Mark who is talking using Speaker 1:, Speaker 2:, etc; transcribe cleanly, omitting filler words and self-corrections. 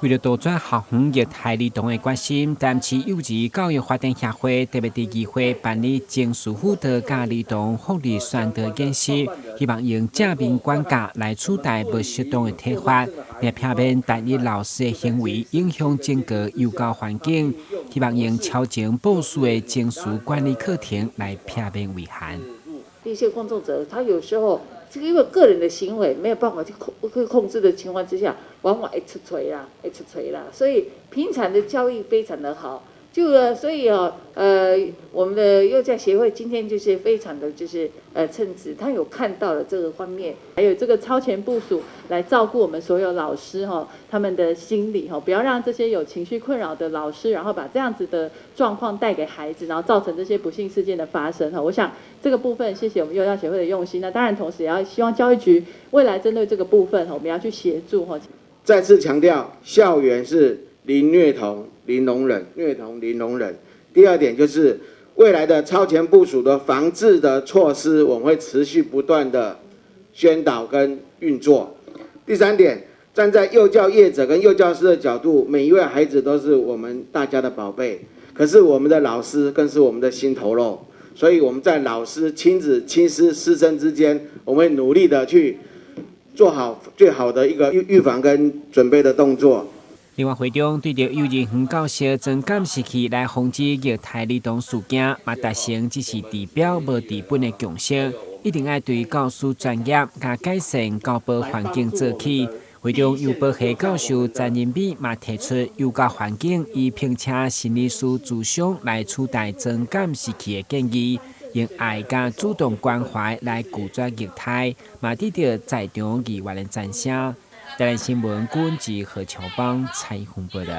Speaker 1: 为了杜绝学园虐待儿童的决心，淡市幼儿教育发展协会特别伫议会办理情绪辅导甲儿童福利宣导演习，希望用正面管教来取代不适当的体罚，来避免单一老师的行为影响整个幼教环境。希望用超前部署的情绪管理课程来避免危害。
Speaker 2: 一些工作者，他有时候因为个人的行为没有办法去控制的情况之下，往往会出锤啦，所以平常的教育非常的好。所以我们的幼教协会今天就是非常的称职，他有看到了这个方面，还有这个超前部署来照顾我们所有老师他们的心理不要让这些有情绪困扰的老师，然后把这样子的状况带给孩子，然后造成这些不幸事件的发生我想这个部分谢谢我们幼教协会的用心，那当然同时也要希望教育局未来针对这个部分我们要去协助
Speaker 3: 再次强调，校园是零虐童、零容忍，虐童零容忍。第二点就是未来的超前部署的防治的措施，我们会持续不断的宣导跟运作。第三点，站在幼教业者跟幼教师的角度，每一位孩子都是我们大家的宝贝，可是我们的老师更是我们的心头肉，所以我们在老师、亲子、亲师、师生之间，我们会努力的去做好最好的一个预防跟准备的动作。
Speaker 1: 另外，会中对着幼儿园教师增监视器来防止虐待儿童事件，嘛达成只是治标无治本的共识，一定要对教师专业加改善教保环境做起。会中幼保系教授詹仁美嘛提出幼教环境以并且心理师咨商来取代增监视器的建议，用爱加主动关怀来拒绝虐待，嘛得到在场议员的赞声。台湾新闻管制何乔邦采访报道。